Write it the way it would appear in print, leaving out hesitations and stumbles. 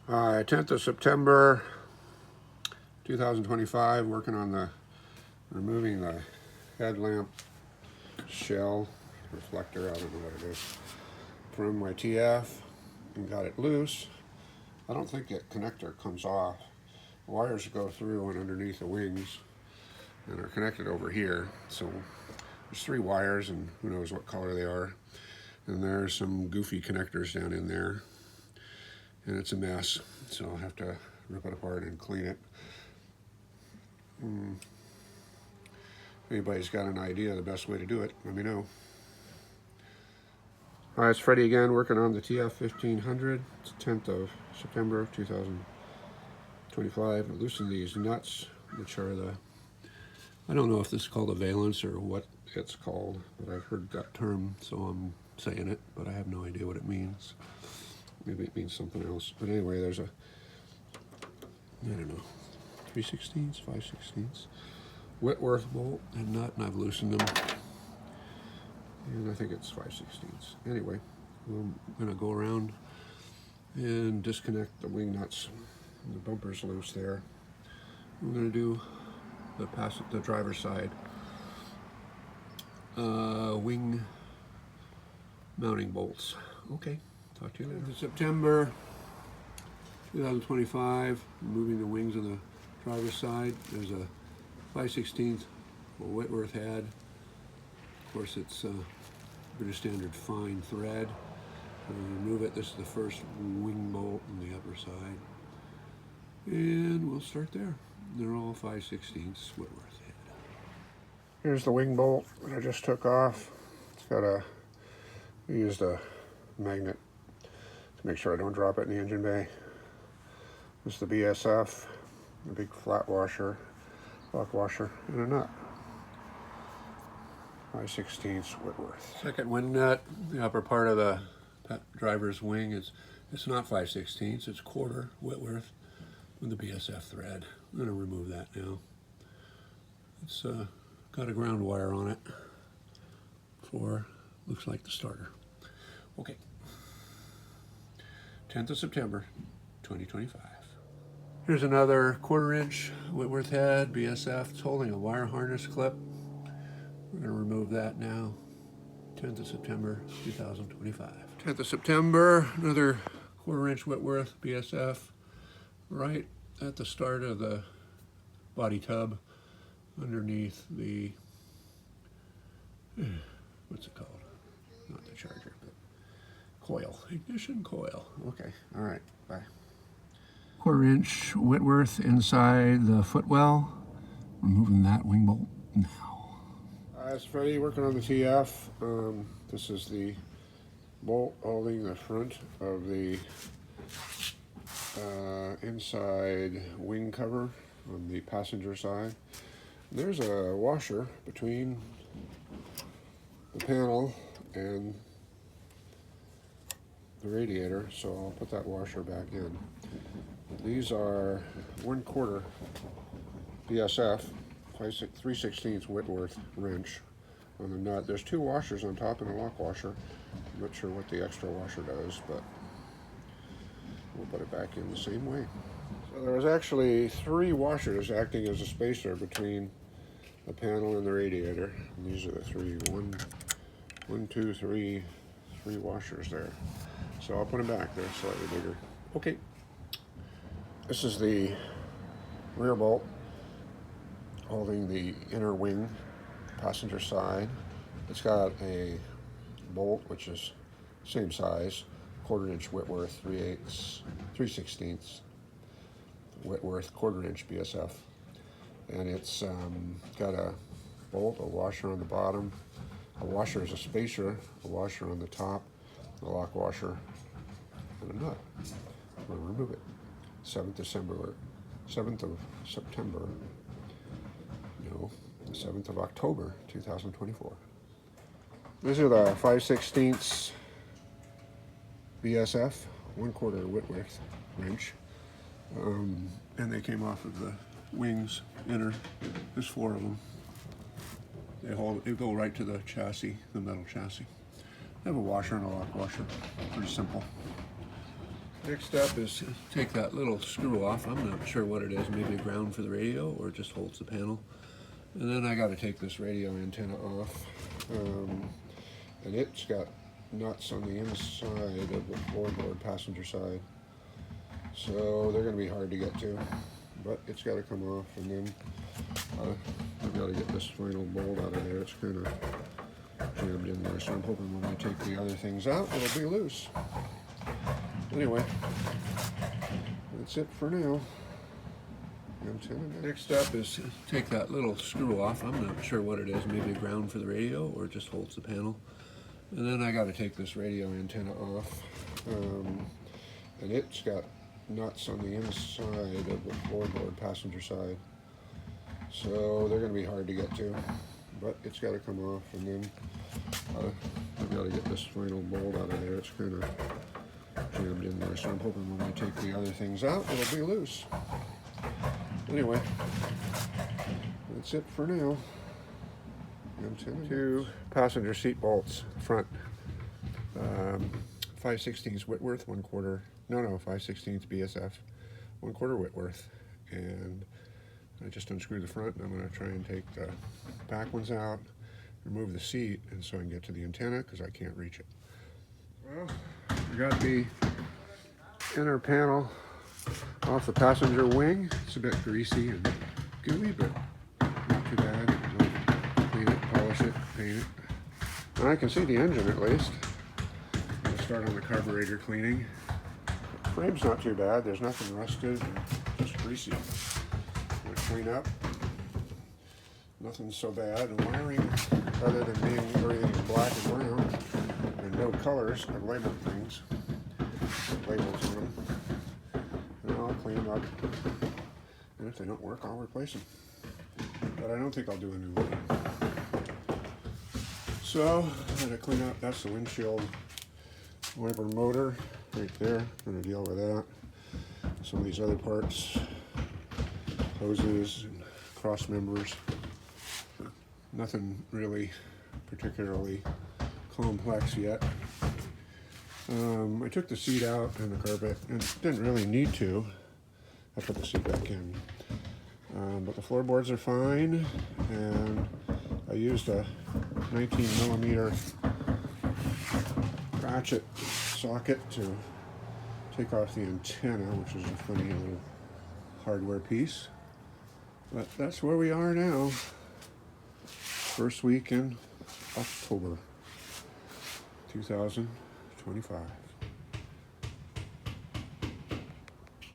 10th of September 2025, working on removing the headlamp shell reflector, I don't know what it is, from my TF, and got it loose. I don't think that connector comes off. Wires go through and underneath the wings and are connected over here. So there's 3 wires, and who knows what color they are. And there's some goofy connectors down in there, and it's a mess. So I'll have to rip it apart and clean it. If anybody's got an idea of the best way to do it, let me know. Hi, it's Freddie again, working on the TF1500. It's 10th of September 2025. I loosened these nuts, which are I don't know if this is called a valence or what it's called, but I've heard that term, so I'm saying it, but I have no idea what it means. Maybe it means something else. But anyway, there's I don't know, 3/16, 5/16 Whitworth bolt and nut, and I've loosened them. And I think it's 5/16. Anyway, I'm gonna go around and disconnect the wing nuts. The bumper's loose there. I'm gonna do the driver's side wing mounting bolts. Okay, talk to you later. September 2025, removing the wings on the driver's side. There's a 5/16 Whitworth head. Of course, it's British Standard fine thread. Remove it. This is the first wing bolt on the upper side, and we'll start there. They're all 5/16 Whitworth head. Here's the wing bolt that I just took off. It's got I used a magnet to make sure I don't drop it in the engine bay. This is the BSF, a big flat washer, lock washer, and a nut. 5/16 Whitworth. Second wing nut, the upper part of the driver's wing it's not 5/16, it's 1/4 Whitworth with the BSF thread. I'm going to remove that now. It's got a ground wire on it looks like the starter. Okay. 10th of September 2025. Here's another 1/4 inch Whitworth head, BSF. It's holding a wire harness clip. We're going to remove that now. 10th of September 2025. 10th of September, another 1/4 inch Whitworth BSF right at the start of the body tub underneath the, what's it called? Not the charger, but coil, ignition coil. Okay, all right, bye. 1/4 inch Whitworth inside the footwell. Removing that wing bolt now. It's Freddie working on the TF. This is the bolt holding the front of the inside wing cover on the passenger side. There's a washer between the panel and the radiator, so I'll put that washer back in. These are 1/4 BSF, 3/16 Whitworth wrench on the nut. There's 2 washers on top and a lock washer. I'm not sure what the extra washer does, but we'll put it back in the same way. So there was actually 3 washers acting as a spacer between the panel and the radiator. And these are the 3. One, 2, 3 washers there. So I'll put them back. They're slightly bigger. Okay. This is the rear bolt holding the inner wing, passenger side. It's got a bolt which is same size, 1/4 inch Whitworth, 3/16 Whitworth, 1/4 inch BSF, and it's got a bolt, a washer on the bottom. A washer is a spacer, a washer on the top, a lock washer, and a nut. I'm going to remove it. 7th of September. No, the 7th of October 2024. These are the 5/16 BSF, 1/4 Whitworth wrench, and they came off of the wings inner. There's 4 of them. They go right to the chassis, the metal chassis. They have a washer and a lock washer. Pretty simple. Next step is take that little screw off. I'm not sure what it is, maybe a ground for the radio or it just holds the panel. And then I got to take this radio antenna off. And it's got nuts on the inside of the floorboard passenger side. So they're going to be hard to get to, but it's got to come off. And then I've got to get this final bolt out of there. It's kind of jammed in there, so I'm hoping when I take the other things out, it'll be loose. Anyway, that's it for now. Next step is take that little screw off. I'm not sure what it is, maybe a ground for the radio or it just holds the panel. And then I got to take this radio antenna off. And it's got nuts on the inside of the floorboard passenger side. So they're going to be hard to get to, but it's got to come off. And then I've got to get this final bolt out of there. It's kind of jammed in there, so I'm hoping when I take the other things out, it'll be loose. Anyway, that's it for now. Two passenger seat bolts, front. 5/16 Whitworth, 1/4. No, 5/16 BSF, 1/4 Whitworth. And I just unscrew the front, and I'm going to try and take the back ones out, remove the seat, and so I can get to the antenna because I can't reach it. Well, I got the inner panel off the passenger wing. It's a bit greasy and gooey, but not too bad. I'll clean it, polish it, paint it. And I can see the engine at least. I'm going to start on the carburetor cleaning. The frame's not too bad. There's nothing rusted, just greasy. I'm going to clean up. Nothing's so bad. The wiring, other than being everything's black and brown and no colors, I've labeled things. Labels on them. And I'll clean them up. And if they don't work, I'll replace them. But I don't think I'll do a new one. So, I'm going to clean up. That's the windshield wiper motor right there. I'm going to deal with that. Some of these other parts, hoses and cross members. Nothing really particularly complex yet. I took the seat out and the carpet, and didn't really need to. I put the seat back in. But the floorboards are fine, and I used a 19mm ratchet socket to take off the antenna, which is a funny little hardware piece. But that's where we are now. First week in October 2025.